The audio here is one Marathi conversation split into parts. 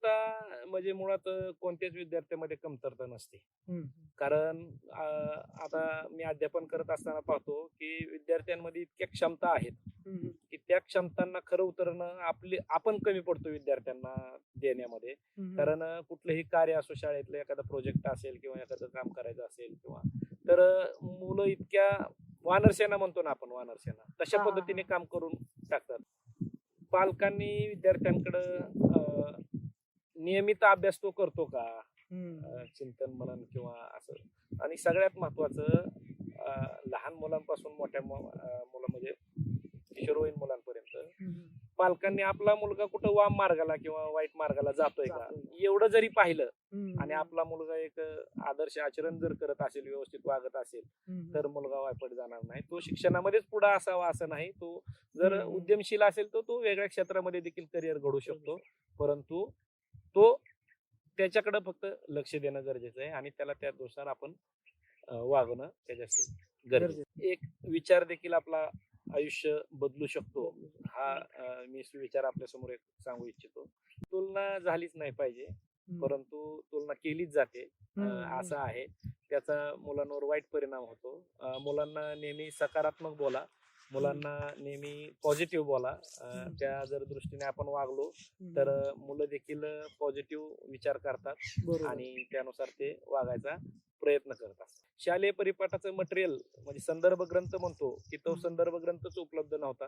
कमतरता म्हणजे मुळात कोणत्याच विद्यार्थ्यामध्ये कमतरता नसते. कारण आता मी अध्यापन करत असताना पाहतो की विद्यार्थ्यांमध्ये इतक्या क्षमता आहेत की त्या क्षमतांना खरं उतरणं आपण कमी पडतो विद्यार्थ्यांना देण्यामध्ये. कारण कुठलंही कार्य असो, शाळेतलं एखादा प्रोजेक्ट असेल किंवा एखादं काम करायचं असेल किंवा तर मुलं इतक्या वानरसेना म्हणतो ना आपण, वानरसेना तशा पद्धतीने काम करून टाकतात. पालकांनी विद्यार्थ्यांकडं नियमित अभ्यास तो करतो का, चिंतन मनन किंवा असं. आणि सगळ्यात महत्वाचं लहान मुलांपासून मोठ्या मुलं म्हणजे किशोरवयीन मुलांपर्यंत पालकांनी आपला मुलगा कुठं वाम मार्गाला किंवा वाईट मार्गाला जातोय का एवढं जरी पाहिलं आणि आपला मुलगा एक आदर्श आचरण जर करत असेल, व्यवस्थित वागत असेल तर मुलगा वायपट जाणार नाही. तो शिक्षणामध्येच पुढे असावा असं नाही. तो जर उद्यमशील असेल तर तो वेगळ्या क्षेत्रामध्ये देखील करिअर घडू शकतो. परंतु तो त्याच्याकडे फक्त लक्ष देणं गरजेचं आहे आणि त्याला त्यानुसार आपण वागणं त्याच्यासाठी गरजेचं. एक विचार देखील आपला आयुष्य बदलू शकतो. हा मी विचार आपल्या समोर एक सांगू इच्छितो. तुलना झालीच नाही पाहिजे, परंतु तुलना केलीच जाते असं आहे. त्याचा मुलांवर वाईट परिणाम होतो. मुलांना नेहमी सकारात्मक बोला, मुलांना नेहमी पॉझिटिव्ह बोला. त्या जर दृष्टीने आपण वागलो तर मुलं देखील पॉझिटिव्ह विचार करतात आणि त्यानुसार ते वागायचा प्रयत्न करतात. शालेय परिपाठाचं मटेरियल म्हणजे संदर्भ ग्रंथ म्हणतो की तो संदर्भ ग्रंथच उपलब्ध नव्हता.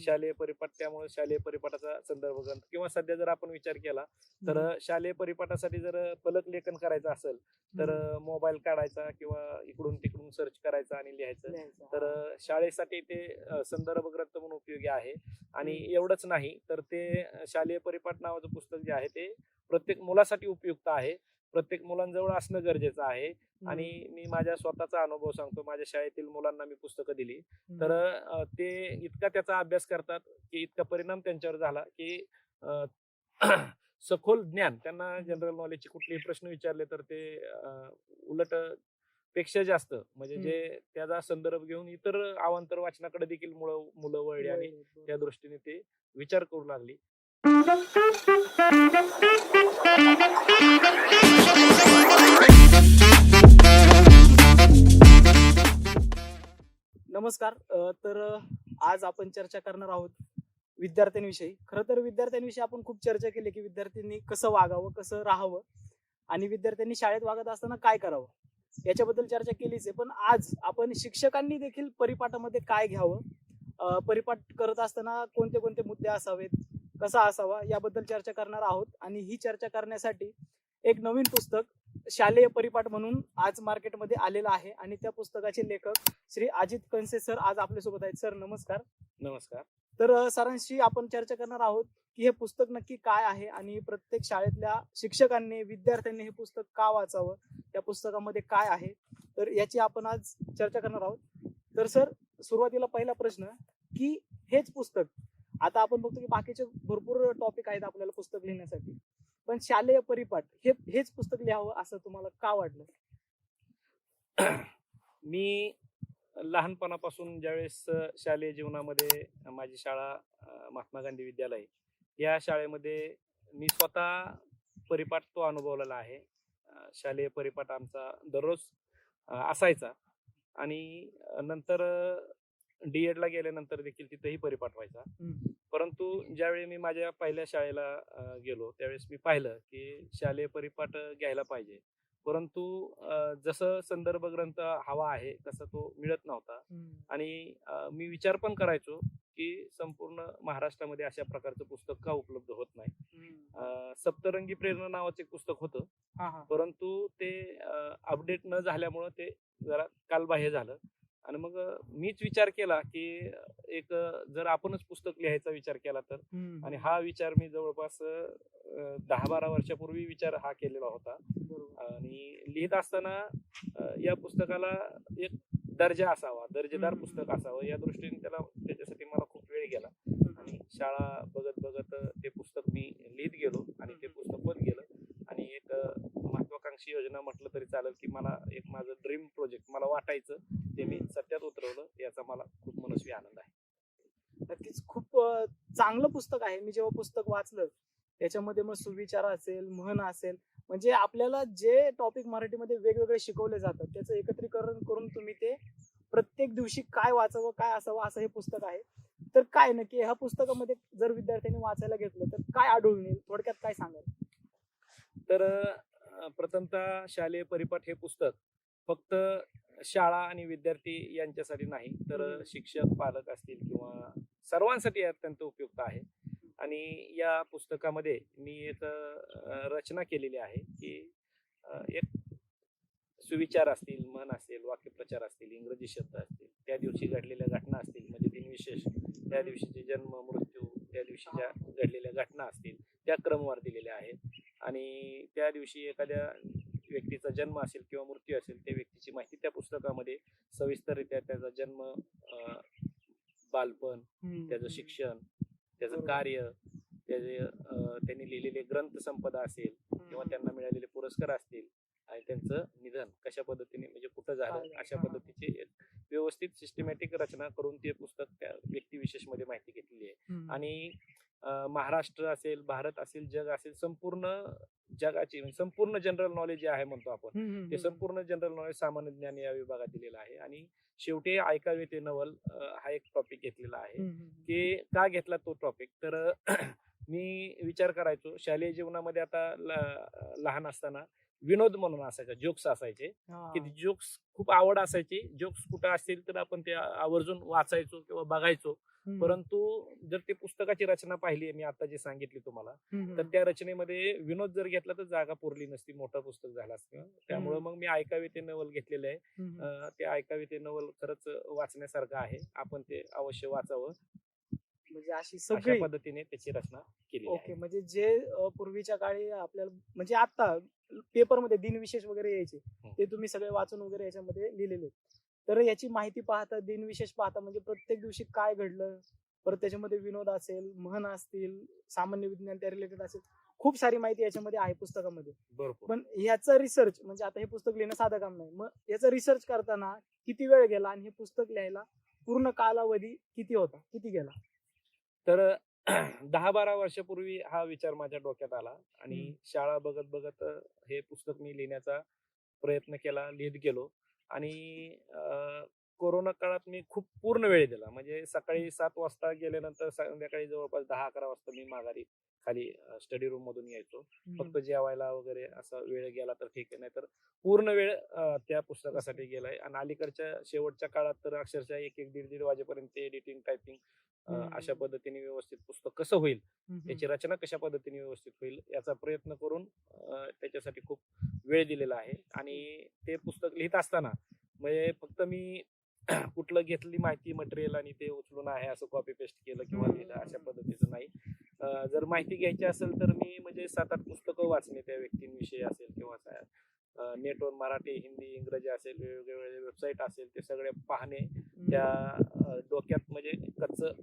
शालेय परिपाठ, त्यामुळे शालेय परिपाठाचा संदर्भ ग्रंथ किंवा सध्या जर आपण विचार केला तर शालेय परिपाठासाठी जर फलक लेखन करायचं असेल तर मोबाईल काढायचा किंवा इकडून तिकडून सर्च करायचा आणि लिहायचं. तर शाळेसाठी ते संदर्भ ग्रंथ म्हणून उपयोगी आहे. आणि एवढंच नाही तर ते शालेय परिपाठ नावाचं पुस्तक जे आहे ते प्रत्येक मुलासाठी उपयुक्त आहे. प्रत्येक मुलांजवळ असणं गरजेचं आहे. आणि मी माझ्या स्वतःचा अनुभव सांगतो. माझ्या शाळेतील मुलांना मी पुस्तकं दिली तर ते इतका त्याचा अभ्यास करतात की इतका परिणाम त्यांच्यावर झाला की सखोल ज्ञान, त्यांना जनरल नॉलेजचे कुठलेही प्रश्न विचारले तर ते उलट पेक्षा जास्त म्हणजे जे त्याचा संदर्भ घेऊन इतर अवांतर वाचनाकडे देखील मुलं वळली आणि त्या दृष्टीने ते विचार करू लागली. नमस्कार. तर आज आपण चर्चा करणार आहोत विद्यार्थ्यांविषयी. खरं तर विद्यार्थ्यांविषयी आपण खूप चर्चा केली की विद्यार्थ्यांनी कसं वागावं, कसं राहावं आणि विद्यार्थ्यांनी शाळेत वागत असताना काय करावं याच्याबद्दल चर्चा केलीच आहे. पण आज आपण शिक्षकांनी देखील परिपाठामध्ये काय घ्यावं, परिपाठ करत असताना कोणते कोणते मुद्दे असावेत, कसा असावा याबद्दल चर्चा करणार आहोत. आणि ही चर्चा करण्यासाठी एक नवीन पुस्तक शालेय परिपाठ म्हणून आज मार्केटमध्ये आलेलं आहे आणि त्या पुस्तकाचे लेखक श्री अजित कणसे सर आज आपल्यासोबत आहेत. सर नमस्कार. नमस्कार. तर सरांशी आपण चर्चा करणार आहोत की हे पुस्तक नक्की काय आहे आणि प्रत्येक शाळेतल्या शिक्षकांनी, विद्यार्थ्यांनी हे पुस्तक का वाचावं, त्या पुस्तकामध्ये काय आहे, तर याची आपण आज चर्चा करणार आहोत. तर सर, सुरुवातीला पहिला प्रश्न की हेच पुस्तक, आता आपण बघतो की बाकीचे भरपूर टॉपिक आहेत आपल्याला पुस्तक लिहिण्यासाठी, पण शालेय परिपाठ हेच पुस्तक लिहावं असं तुम्हाला का वाटलं? मी लहानपणापासून ज्यावेळेस शालेय जीवनामध्ये माझी शाळा महात्मा गांधी विद्यालय या शाळेमध्ये मी स्वतः परिपाठ तो अनुभवलेला आहे. शालेय परिपाठ आमचा दररोज असायचा आणि नंतर D.Ed ला गेल्यानंतर देखील तिथेही परिपाठ व्हायचा. परंतु ज्यावेळी मी माझ्या पहिल्या शाळेला गेलो त्यावेळेस मी पाहिलं की शालेय परिपाठ घ्यायला पाहिजे, परंतु जसं संदर्भ ग्रंथ हवा आहे तसा तो मिळत नव्हता. आणि मी विचार पण करायचो की संपूर्ण महाराष्ट्रामध्ये अशा प्रकारचं पुस्तक का उपलब्ध होत नाही. सप्तरंगी प्रेरणा नावाचं एक पुस्तक होतं, परंतु ते अपडेट न झाल्यामुळं ते जरा कालबाह्य झालं. आणि मग मीच विचार केला की एक जर आपणच पुस्तक लिहायचा विचार केला तर. आणि हा विचार मी जवळपास 10-12 वर्षापूर्वी विचार हा केलेला होता. आणि लिहित असताना या पुस्तकाला एक दर्जा असावा, दर्जेदार पुस्तक असावं या दृष्टीने त्याच्यासाठी मला खूप वेळ गेला. आणि शाळा बघत बघत ते पुस्तक मी लिहित गेलो आणि ते पुस्तक होत गेलं. आणि एक महत्वाकांक्षी योजना म्हटलं तरी चालेल की मला एक माझं ड्रीम प्रोजेक्ट मला वाटायचं ते मी सत्यात उतरवलं, याचा मला खूप मनस्वी आनंद आहे. नक्कीच खूप चांगलं पुस्तक आहे. मी जेव्हा पुस्तक वाचलं त्याच्यामध्ये मग सुविचार असेल, म्हण असेल, म्हणजे आपल्याला जे टॉपिक मराठीमध्ये वेगवेगळे शिकवले जातात त्याचं एकत्रीकरण करून तुम्ही ते प्रत्येक दिवशी काय वाचावं, काय असावं असं हे पुस्तक आहे. तर काय नक्की ह्या पुस्तकामध्ये जर विद्यार्थ्यांनी वाचायला घेतलं तर काय आढळून येईल, थोडक्यात काय सांगाल? तर प्रथमतः शालेय परिपाठ हे पुस्तक फक्त शाळा आणि विद्यार्थी यांच्यासाठी नाही, तर शिक्षक, पालक असतील किंवा सर्वांसाठी अत्यंत उपयुक्त आहे. आणि या पुस्तकामध्ये मी एक रचना केलेली आहे की एक सुविचार असतील, म्हण असेल, वाक्यप्रचार असतील, इंग्रजी शब्द असतील, त्या दिवशी घडलेल्या घटना असतील, म्हणजे दिनविशेष, त्या दिवशीचे जन्म, मृत्यू, त्या दिवशीच्या घडलेल्या घटना असतील, त्या क्रमवार दिलेल्या आहेत. आणि त्या दिवशी एखाद्या व्यक्तीचा जन्म असेल किंवा मृत्यू असेल, त्या व्यक्तीची माहिती त्या पुस्तकामध्ये सविस्तररित्या, त्याचा जन्म, बालपण, त्याचं शिक्षण, त्याचं कार्य, त्याचे त्यांनी लिहिलेले ग्रंथ संपदा असेल किंवा त्यांना मिळालेले पुरस्कार असतील आणि त्यांचं निधन कशा पद्धतीने, म्हणजे कुठं झालं, अशा पद्धतीची एक व्यवस्थित सिस्टमॅटिक रचना करून ते पुस्तक त्या व्यक्तिविशेष मध्ये माहिती घेतलेली आहे. आणि महाराष्ट्र असेल, भारत असेल, जग असेल, संपूर्ण जगाची, म्हणजे संपूर्ण जनरल नॉलेज जे आहे म्हणतो आपण, ते संपूर्ण जनरल नॉलेज, सामान्य ज्ञान या विभागात दिलेलं आहे. आणि शेवटी ऐकावे ते नवल हा एक टॉपिक घेतलेला आहे. की का घेतला तो टॉपिक, तर मी विचार करायचो शालेय जीवनामध्ये, आता लहान असताना विनोद म्हणून असायचा, जोक्स असायचे, की जोक्स खूप आवड असायची. जोक्स कुठं असतील तर आपण ते आवर्जून वाचायचो किंवा बघायचो. परंतु जर ते पुस्तकाची रचना पाहिली, मी आता जे सांगितली तुम्हाला, तर त्या रचनेमध्ये विनोद जर घेतला तर जागा पुरली नसती, मोठं पुस्तक झालं असतं. त्यामुळे मग मी ऐकावे ते नवल घेतलेलं आहे. ते ऐकावे ते नवल खरंच वाचण्यासारखं आहे, आपण ते अवश्य वाचावं. म्हणजे अशी सगळी पद्धतीने त्याची रचना केली. ओके, म्हणजे जे पूर्वीच्या काळी आपल्याला, म्हणजे आता पेपरमध्ये दिनविशेष वगैरे यायचे, ते तुम्ही सगळे वाचून वगैरे याच्यामध्ये लिहिलेले. तर याची माहिती पाहता, दिनविशेष पाहता, म्हणजे प्रत्येक दिवशी काय घडलं, परत त्याच्यामध्ये विनोद असेल, म्हण असतील, सामान्य विज्ञान त्या रिलेटेड असेल, खूप सारी माहिती याच्यामध्ये आहे पुस्तकामध्ये. बरोबर. पण याचा रिसर्च, म्हणजे आता हे पुस्तक लिहिणं साधं काम नाही, मग याचा रिसर्च करताना किती वेळ गेला आणि हे पुस्तक लिहायला पूर्ण कालावधी किती होता, किती गेला? तर 10-12 वर्षापूर्वी हा विचार माझ्या डोक्यात आला आणि शाळा बघत बघत हे पुस्तक मी लिहिण्याचा प्रयत्न केला, लिहित गेलो. आणि कोरोना काळात मी खूप पूर्ण वेळ दिला, म्हणजे सकाळी 7 वाजता गेल्यानंतर संध्याकाळी जवळपास 10-11 वाजता मी माघारी खाली स्टडी रूम मधून यायचो. फक्त जेवायला वगैरे असा वेळ गेला तर ठीक आहे, नाही तर पूर्ण वेळ त्या पुस्तकासाठी गेलाय. आणि अलीकडच्या शेवटच्या काळात तर अक्षरशः 1-1, 1:30 वाजेपर्यंत एडिटिंग, टायपिंग, अशा पद्धतीने व्यवस्थित पुस्तक कसं होईल, त्याची रचना कशा पद्धतीने व्यवस्थित होईल, याचा प्रयत्न करून त्याच्यासाठी खूप वेळ दिलेला आहे. आणि ते पुस्तक लिहित असताना म्हणजे फक्त मी कुठलं घेतली माहिती, मटेरियल आणि ते उचलून आहे असं कॉपी पेस्ट केलं किंवा लिहिलं, अशा पद्धतीचं नाही. जर माहिती घ्यायची असेल तर मी म्हणजे 7-8 पुस्तकं वाचणे, त्या व्यक्तींविषयी असेल किंवा नेटवर मराठी, हिंदी, इंग्रजी असेल, वेगवेगळे वेबसाईट असेल, ते सगळे पाहणे, त्या डोक्यात म्हणजे कच्चं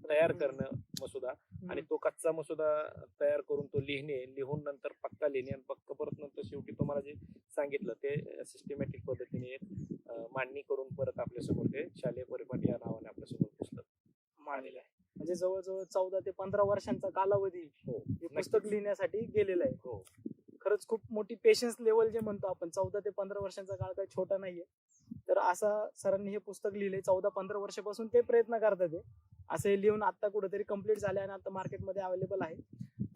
तयार करणं मसुदा, आणि तो कच्चा मसुदा तयार करून तो लिहिणे, लिहून नंतर पक्का लिहिणे, आणि पक्का परत नंतर शेवटी तुम्हाला जे सांगितलं ते सिस्टमॅटिक पद्धतीने एक मांडणी करून परत आपल्यासमोर ते शालेय परिपाठ या नावाने आपल्यासमोर पुस्तक मांडलेलं आहे. म्हणजे जवळजवळ 14 ते 15 वर्षांचा कालावधी हे पुस्तक लिहिण्यासाठी गेलेलं आहे. हो, खरंच खूप मोठी पेशन्स लेवल जे म्हणतो आपण, 14 ते 15 वर्षांचा काळ काही छोटा नाहीये. तर असा सरांनी हे पुस्तक लिहिले, 14-15 वर्षापासून ते प्रयत्न करतात. असं हे लिहून आता कुठेतरी कम्प्लीट झाले आणि आता मार्केटमध्ये अवेलेबल आहे.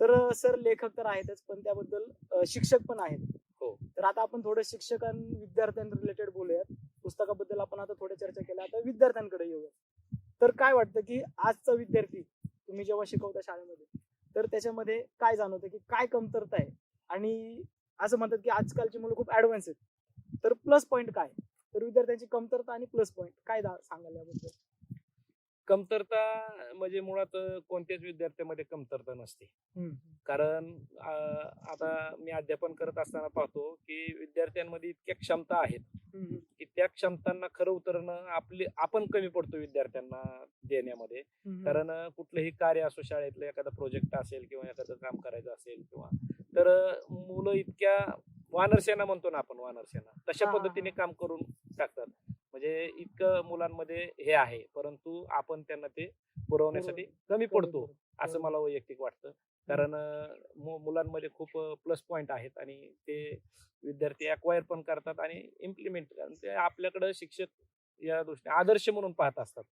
तर सर लेखक तर आहेतच, पण त्याबद्दल शिक्षक पण आहेत. हो. तर आता आपण थोडं विद्यार्थ्यांना रिलेटेड बोलूयात. पुस्तकाबद्दल आपण आता थोड्या चर्चा केल्या, आता विद्यार्थ्यांकडे येऊया. तर काय वाटतं की आजचा विद्यार्थी, तुम्ही जेव्हा शिकवता शाळेमध्ये, तर त्याच्यामध्ये काय जाणवतं की काय कमतरता आहे? आणि असं म्हणतात की आजकालची मुलं खूप ऍडव्हान्स आहेत, तर प्लस पॉईंट काय? तर विद्यार्थ्यांची कमतरता आणि प्लस पॉईंट काय सांगाल याबद्दल? कमतरता म्हणजे मुळात कोणत्याच विद्यार्थ्यामध्ये कमतरता नसते. कारण आता मी अध्यापन करत असताना पाहतो की विद्यार्थ्यांमध्ये इतक्या क्षमता आहेत की त्या क्षमतांना खरं उतरणं आपण कमी पडतो विद्यार्थ्यांना देण्यामध्ये. कारण कुठलंही कार्य असो, शाळेतलं एखादा प्रोजेक्ट असेल किंवा एखादं काम करायचं असेल किंवा, तर मुलं इतक्या वानरसेना म्हणतो ना आपण, वानरसेना तशा पद्धतीने काम करून टाकतात. म्हणजे इतकं मुलांमध्ये हे आहे, परंतु आपण त्यांना ते पुरवण्यासाठी कमी पडतो असं बरोबर. मला वैयक्तिक वाटतं. कारण मुलांमध्ये खूप प्लस पॉइंट आहेत आणि ते विद्यार्थी अक्वायर पण करतात आणि इम्प्लिमेंट ते आपल्याकडे शिक्षक या दृष्टीने आदर्श म्हणून पाहत असतात.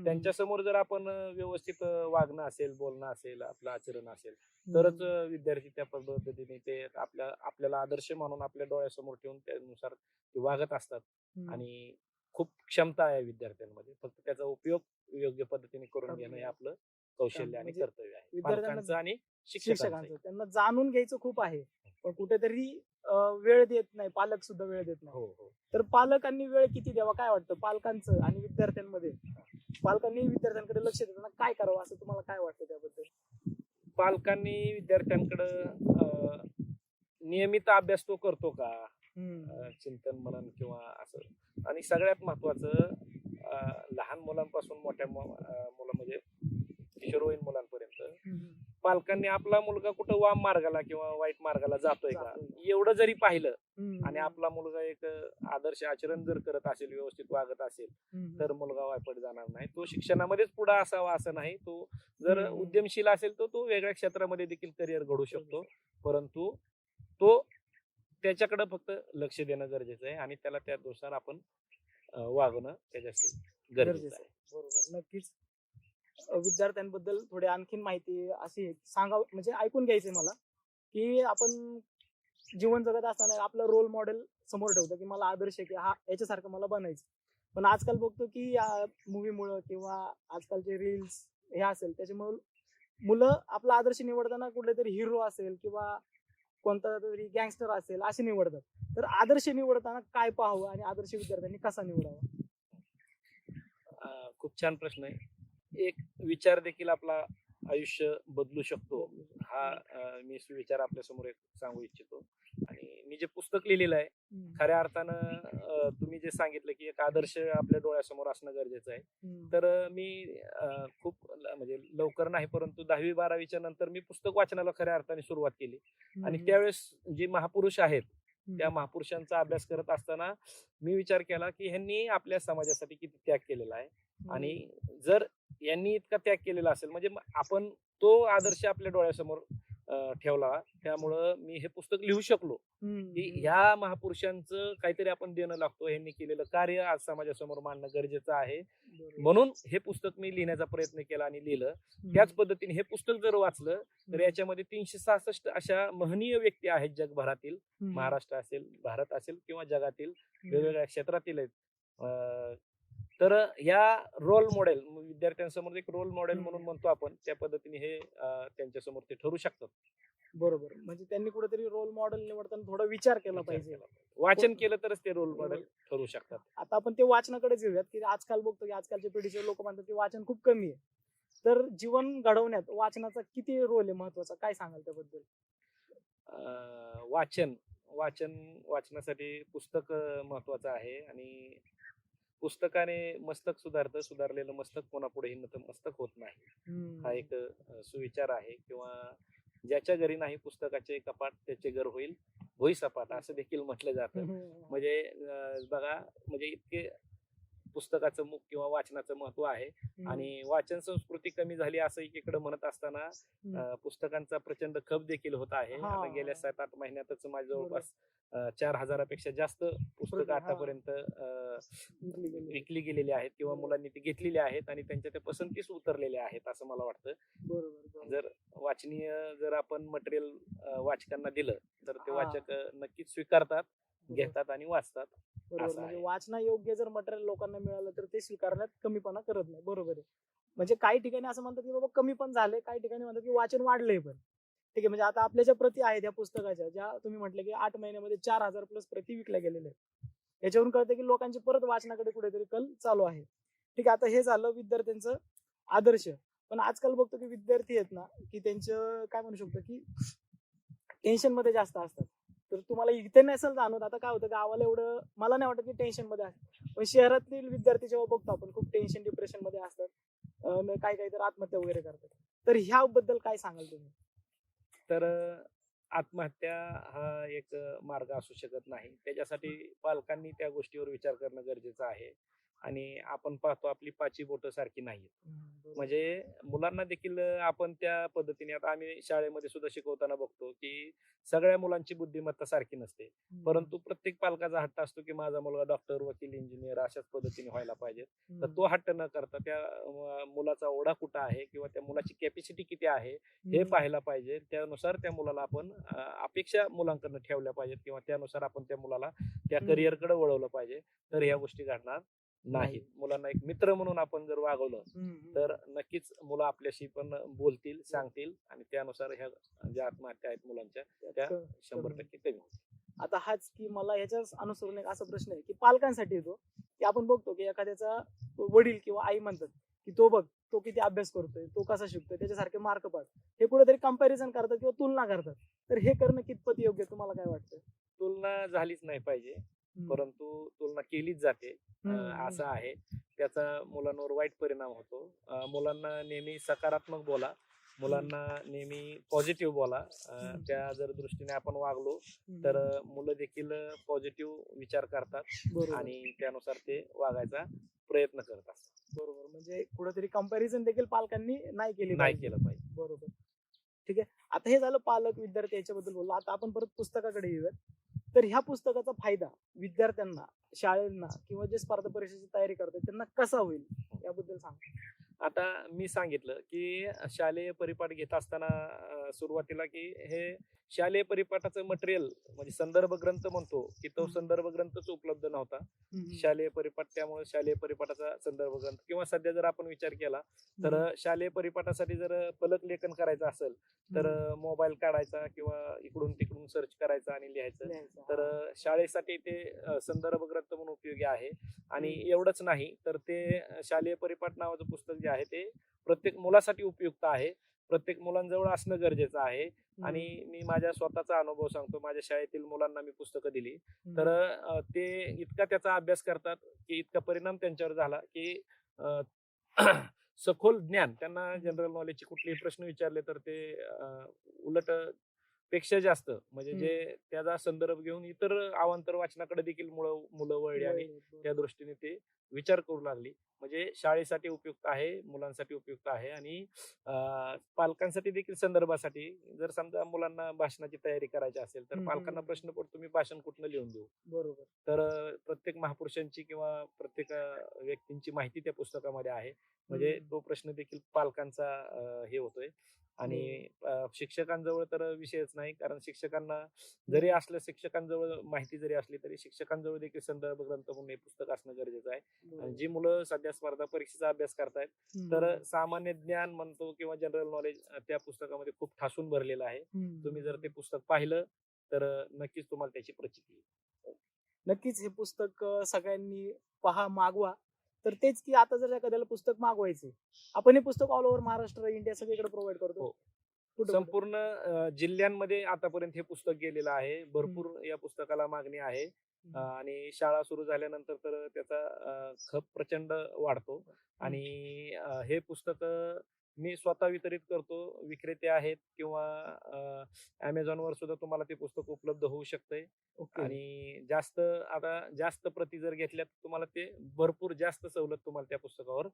त्यांच्या समोर जर आपण व्यवस्थित वागणं असेल, बोलणं असेल, आपलं आचरण असेल, तरच विद्यार्थी त्या पद्धतीने ते आपल्याला आदर्श म्हणून आपल्या डोळ्यासमोर ठेवून त्यानुसार ते वागत असतात. आणि खूप क्षमता आहे विद्यार्थ्यांमध्ये, फक्त त्याचा उपयोग योग्य पद्धतीने करून घेणं हे आपलं कौशल्य आणि म्हणजे कर्तव्य आहे विद्यार्थ्यांना पालकांचं आणि शिक्षकांचं. शिक्षकांचं त्यांना जाणून घ्यायचं खूप आहे, पण कुठेतरी वेळ देत नाही, पालक सुद्धा वेळ देत नाही. हो हो. तर पालकांनी वेळ किती द्यावा काय वाटतं पालकांचं आणि विद्यार्थ्यांमध्ये? पालकांनी विद्यार्थ्यांकडे लक्ष देताना काय करावं असं तुम्हाला काय वाटतं त्याबद्दल? पालकांनी विद्यार्थ्यांकडं नियमित अभ्यास तो करतो का, चिंतन मनन किंवा असं, आणि सगळ्यात महत्वाचं लहान मुलांपासून मोठ्या मुलं म्हणजे किशोरवयीन मुलांपर्यंत पालकांनी आपला मुलगा कुठं वाम मार्गाला किंवा वाईट मार्गाला जातोय का एवढं जरी पाहिलं आणि आपला मुलगा एक आदर्श आचरण जर करत असेल, व्यवस्थित वागत असेल, तर मुलगा वायपट जाणार नाही. तो शिक्षणामध्येच पुढे असावा असं नाही. तो जर उद्यमशील असेल तर तो वेगळ्या क्षेत्रामध्ये देखील करिअर घडू शकतो, परंतु तो त्याच्याकडे फक्त लक्ष देणं गरजेचं आहे आणि त्याला त्यानुसार आपण वागणं त्याच्याशी गरजेचं आहे. बरोबर, नक्कीच. विद्यार्थ्यांबद्दल थोडी आणखीन माहिती अशी सांगावं म्हणजे ऐकून घ्यायचंय मला, की आपण जीवन जगत असताना आपलं रोल मॉडेल समोर ठेवतो की मला आदर्श आहे की हा याच्यासारखं मला बनायचं. पण आजकाल बघतो की या मूवीमुळं किंवा आजकालचे रील्स हे असेल त्याच्यामुळे मुलं आपला आदर्श निवडताना कुठलेतरी हिरो असेल किंवा कोणता तरी गँगस्टर असेल असे निवडतात. तर आदर्श निवडताना काय पाहावं आणि आदर्श विद्यार्थ्यांनी कसा निवडावा? खूप छान प्रश्न आहे. एक विचार देखील आपला आयुष्य बदलू शकतो हा मी विचार आपल्या समोर एक सांगू इच्छितो. आणि मी जे पुस्तक लिहिलेलं आहे, खऱ्या अर्थानं तुम्ही जे सांगितलं की एक आदर्श आपल्या डोळ्यासमोर असणं गरजेचं आहे, तर मी खूप म्हणजे लवकर नाही, परंतु 10वी-12वीच्या नंतर मी पुस्तक वाचनाला खऱ्या अर्थाने सुरुवात केली. आणि त्यावेळेस जे महापुरुष आहेत त्या महापुरुषांचा अभ्यास करत असताना मी विचार केला की ह्यांनी आपल्या समाजासाठी किती त्याग केलेला आहे, आणि जर यांनी इतका त्याग केलेला असेल म्हणजे आपण तो आदर्श आपल्या डोळ्यासमोर ठेवला. त्यामुळं मी हे पुस्तक लिहू शकलो की ह्या महापुरुषांचं काहीतरी आपण देणं लागतो, यांनी केलेलं कार्य आज समाजासमोर मांडणं गरजेचं आहे. म्हणून हे पुस्तक मी लिहिण्याचा प्रयत्न केला आणि लिहिलं. त्याच पद्धतीने हे पुस्तक जर वाचलं तर याच्यामध्ये 366 अशा महनीय व्यक्ती आहेत जगभरातील, महाराष्ट्र असेल, भारत असेल किंवा जगातील वेगवेगळ्या क्षेत्रातील आहेत. तर या रोल मॉडेल विद्यार्थ्यांसमोर एक रोल मॉडेल म्हणून म्हणतो आपण, त्या पद्धतीने हे त्यांच्यासमोर ते ठरू शकतात. बरोबर, म्हणजे त्यांनी कुठेतरी रोल मॉडेल निवडताना थोडा विचार केला पाहिजे. वाचन केलं तरच ते रोल मॉडेल ठरू शकतात. आता आपण ते वाचनाकडेच येऊयात की आजकाल बघतो की आजकालच्या पिढीचे लोक म्हणतात की वाचन खूप कमी आहे. तर जीवन घडवण्यात वाचनाचा किती रोल आहे महत्वाचा, काय सांगाल त्याबद्दल? वाचनासाठी पुस्तक महत्वाचं आहे. आणि पुस्तकाने मस्तक सुधारतं, सुधारलेलं मस्तक कोणापुढेही मस्तक होत नाही, हा एक सुविचार आहे. किंवा ज्याच्या घरी नाही पुस्तकाचे कपाट त्याचे घर होईल भुईसपाट असं देखील म्हटलं जातं. म्हणजे बघा, म्हणजे इतके पुस्तकाचं मुख किंवा वाचनाचं महत्व आहे. आणि वाचन संस्कृती कमी झाली असं एकीकडे म्हणत असताना पुस्तकांचा प्रचंड खप देखील होत आहे. आता गेल्या 7-8 महिन्यातच माझ्या जवळपास 4,000पेक्षा जास्त पुस्तकं आतापर्यंत विकली गेलेली आहेत किंवा मुलांनी ती घेतलेली आहेत आणि त्यांच्या त्या पसंतीस उतरलेले आहेत असं मला वाटतं. जर वाचनीय जर आपण मटेरियल वाचकांना दिलं तर ते वाचक नक्कीच स्वीकारतात, घेतात आणि वाचतात. बरोबर, म्हणजे वाचना योग्य जर मटेरियल लोकांना मिळालं तर ते स्वीकारण्यात कमीपणा करत नाही. बरोबर आहे. म्हणजे काही ठिकाणी असं म्हणतात की बाबा कमी पण झाले, काही ठिकाणी म्हणतात की वाचन वाढलंय पण. ठीक आहे, म्हणजे आता आपल्या ज्या प्रती आहेत या पुस्तकाच्या, ज्या तुम्ही म्हटले की 8 महिन्यामध्ये 4,000 प्लस प्रती विकल्या गेलेल्या आहेत, याच्यावरून कळतं की लोकांची परत वाचनाकडे कुठेतरी कल चालू आहे. ठीक आहे, आता हे झालं विद्यार्थ्यांचं आदर्श. पण आजकाल बघतो की विद्यार्थी आहेत ना की त्यांचं काय म्हणू शकतो की टेन्शन मध्ये जास्त असतात. तर तुम्हाला इथे नसेल जाणवत, आता काय होतं गावाला एवढं मला नाही वाटत की टेन्शन मध्ये असतात, पण शहरातील विद्यार्थी जेव्हा बघतो आपण खूप टेन्शन डिप्रेशन मध्ये असतात, काही तर आत्महत्या वगैरे करतात. तर ह्याबद्दल काय सांगाल तुम्ही? तर आत्महत्या हा एक मार्ग असू शकत नाही. त्याच्यासाठी पालकांनी त्या गोष्टीवर विचार करणं गरजेचं आहे. आणि आपण पाहतो आपली पाची बोटं सारखी नाहीत. बरोबर. म्हणजे मुलांना देखील आपण त्या पद्धतीने, आता आम्ही शाळेमध्ये सुद्धा शिकवताना बघतो की सगळ्या मुलांची बुद्धिमत्ता सारखी नसते, परंतु प्रत्येक पालकाचा हट्ट असतो की माझा मुलगा डॉक्टर, वकील, इंजिनियर अशाच पद्धतीने व्हायला पाहिजे. तर तो हट्ट न करता त्या मुलाचा ओढा कुठं आहे किंवा त्या मुलाची कॅपॅसिटी किती आहे हे पाहायला पाहिजे. त्यानुसार त्या मुलाला आपण अपेक्षा मुलांकडनं ठेवल्या पाहिजेत किंवा त्यानुसार आपण त्या मुलाला त्या करिअरकडे वळवलं पाहिजे. तर ह्या गोष्टी घडणार नाहीत. मुलांना एक मित्र म्हणून आपण जर वागवलं तर नक्कीच मुलं आपल्याशी पण बोलतील, सांगतील आणि त्यानुसार ह्या ज्या आत्महत्या आहेत मुलांच्या त्या 100% कमी होतील. आता हाच की मला ह्याच्याच अनुसरून एक असा प्रश्न आहे की पालकांसाठी येतो की आपण बघतो की एखाद्याचा वडील किंवा आई म्हणतात की तो बघ, तो किती अभ्यास करतोय, तो कसा शिकतोय, त्याच्यासारखे मार्क पाड, हे कुठेतरी कंपॅरिझन करतात किंवा तुलना करतात. तर हे करणं कितपत योग्य, तुम्हाला काय वाटतं? तुलना झालीच नाही पाहिजे, परंतु तुलना केलीच जाते असं आहे. त्याचा मुलांवर वाईट परिणाम होतो. मुलांना नेहमी सकारात्मक बोला, मुलांना नेहमी पॉझिटिव्ह बोला. त्या जर दृष्टीने आपण वागलो तर मुलं देखील पॉझिटिव्ह विचार करतात आणि त्यानुसार ते वागायचा प्रयत्न करतात. बरोबर. म्हणजे कुठेतरी कंपॅरिझन देखील पालकांनी नाही केलं पाहिजे. बरोबर. ठीक आहे. आता हे झालं पालक विद्यार्थी याच्याबद्दल बोललो. आता आपण परत पुस्तकाकडे येऊयात. तर ह्या पुस्तकाचा फायदा विद्यार्थ्यांना, शाळेंना किंवा जे स्पर्धा परीक्षेची तयारी करतात त्यांना कसा होईल याबद्दल सांगा. आता मी सांगितलं की शालेय परिपाठ घेत असताना सुरुवातीला की हे शालेय परिपाठाचं मटेरियल म्हणजे संदर्भ ग्रंथ म्हणतो की तो संदर्भ ग्रंथच उपलब्ध नव्हता शालेय परिपाठ. त्यामुळे शालेय परिपाठाचा संदर्भ ग्रंथ किंवा सध्या जर आपण विचार केला तर शालेय परिपाठासाठी जर फलक लेखन करायचं असेल तर मोबाईल काढायचा किंवा इकडून तिकडून सर्च करायचं आणि लिहायचं. तर शाळेसाठी ते संदर्भ ग्रंथ म्हणून उपयोगी आहे. आणि एवढंच नाही तर ते शालेय परिपाठ नावाचं पुस्तक जे आहे ते प्रत्येक मुलासाठी उपयुक्त आहे, प्रत्येक मुलांजवळ असणं गरजेचं आहे. आणि मी माझ्या स्वतःचा अनुभव सांगतो. माझ्या शाळेतील मुलांना मी पुस्तकं दिली तर ते इतका त्याचा अभ्यास करतात की इतका परिणाम त्यांच्यावर झाला की सखोल ज्ञान, त्यांना जनरल नॉलेजचे कुठलेही प्रश्न विचारले तर ते उलट पेक्षा जास्त म्हणजे जे त्याचा संदर्भ घेऊन इतर अवांतर वाचनाकडे देखील मुलं वळली आणि त्या दृष्टीने ते विचार करू लागली. म्हणजे शाळेसाठी उपयुक्त आहे, मुलांसाठी उपयुक्त आहे आणि पालकांसाठी देखील संदर्भासाठी. जर समजा मुलांना भाषणाची तयारी करायची असेल तर पालकांना प्रश्न पडतो मी भाषण कुठनं लिहून देऊ. बरोबर. तर प्रत्येक महापुरुषांची किंवा प्रत्येक व्यक्तींची माहिती त्या पुस्तकामध्ये आहे. म्हणजे तो प्रश्न देखील पालकांचा हे होतोय. आणि शिक्षकांजवळ तर विषयच नाही, कारण शिक्षकांना जरी असलं, शिक्षकांजवळ माहिती जरी असली तरी शिक्षकांजवळ देखील संदर्भ ग्रंथ म्हणून हे पुस्तक असणं गरजेचं आहे. आणि जी मुलं सध्या स्पर्धा परीक्षेचा अभ्यास करतायत तर सामान्य ज्ञान म्हणतो किंवा जनरल नॉलेज त्या पुस्तकामध्ये खूप ठासून भरलेलं आहे. तुम्ही जर ते पुस्तक पाहिलं तर नक्कीच तुम्हाला त्याची प्रचिती येईल. नक्कीच हे पुस्तक सगळ्यांनी पहा, मागवा. तर तेच की आता जर एखाद्याला पुस्तक मागवायचे, आपण हे पुस्तक ऑल ओव्हर महाराष्ट्र, इंडिया सगळीकडे प्रोव्हाइड करतो. संपूर्ण जिल्ह्यांमध्ये आतापर्यंत हे पुस्तक गेलेलं आहे. भरपूर या पुस्तकाला मागणी आहे आणि शाळा सुरू झाल्यानंतर तर त्याचा खप प्रचंड वाढतो. आणि हे पुस्तक मी स्वतः वितरित करतो. विक्रेते आहेत किंवा अमेझॉनवर सुद्धा तुम्हाला ते पुस्तक उपलब्ध होऊ शकतंय. आणि जास्त प्रती जर घेतल्या तर तुम्हाला ते भरपूर जास्त सवलत तुम्हाला त्या पुस्तकावर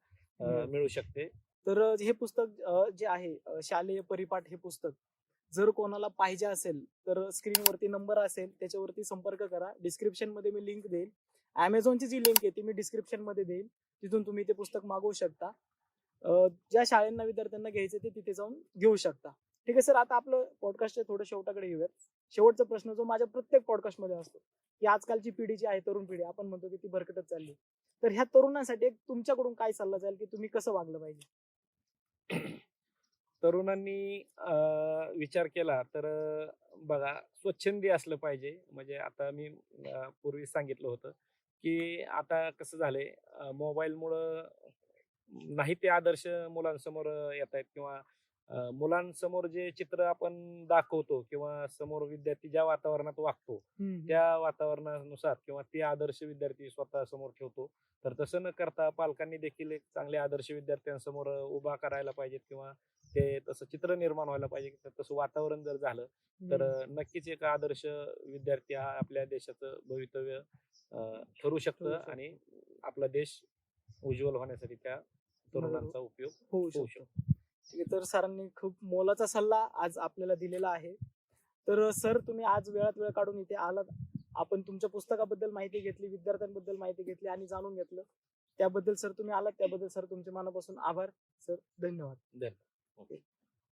मिळू शकते. तर हे पुस्तक जे आहे शालेय परिपाठ हे पुस्तक जर कोणाला पाहिजे असेल तर स्क्रीनवरती नंबर असेल त्याच्यावरती संपर्क करा. डिस्क्रिप्शन मध्ये मी लिंक देईल. अमेझॉनची जी लिंक आहे ती मी डिस्क्रिप्शन मध्ये देईल. तिथून तुम्ही ते पुस्तक मागवू शकता. ज्या शाळांना विद्यार्थ्यांना घ्यायचं ते तिथे जाऊन घेऊ शकता. ठीक आहे सर, आता आपलं पॉडकास्ट थोडं शेवटाकडे येऊयात. शेवटचा प्रश्न जो माझ्या प्रत्येक पॉडकास्ट मध्ये असतो की आजकालची पिढी जी आहे, तरुण पिढी, आपण म्हणतो की ती भरकटत चालली. तर ह्या तरुणांसाठी एक तुमच्याकडून काय सल्ला जाईल की तुम्ही कसं वागलं पाहिजे? तरुणांनी विचार केला तर बघा, स्वच्छंदी असलं पाहिजे. म्हणजे आता मी पूर्वी सांगितलं होतं की आता कसं झालंय, मोबाईलमुळं नाही ते आदर्श मुलांसमोर येत आहेत किंवा मुलांसमोर जे चित्र आपण दाखवतो किंवा समोर विद्यार्थी ज्या वातावरणात वागतो त्या वातावरणानुसार किंवा ते आदर्श विद्यार्थी स्वतः समोर ठेवतो. तर तसं न करता पालकांनी देखील एक चांगले आदर्श विद्यार्थ्यांसमोर उभा करायला पाहिजेत किंवा ते तसं चित्र निर्माण व्हायला पाहिजे. तसं वातावरण जर झालं तर नक्कीच एक आदर्श विद्यार्थी हा आपल्या देशाचं भवितव्य ठरू शकतं आणि आपला देश उज्ज्वल होण्यासाठी त्या तरुणांचा उपयोग होऊ होऊ शकतो. ठीक आहे, तर सरांनी खूप मोलाचा सल्ला आज आपल्याला दिलेला आहे. तर सर, तुम्ही आज वेळात वेळ काढून इथे आलात. आपण तुमच्या पुस्तकाबद्दल माहिती घेतली, विद्यार्थ्यांबद्दल माहिती घेतली आणि जाणून घेतलं. त्याबद्दल सर तुम्ही आलात, त्याबद्दल सर तुमचे मनापासून आभार. सर, धन्यवाद. धन्यवाद.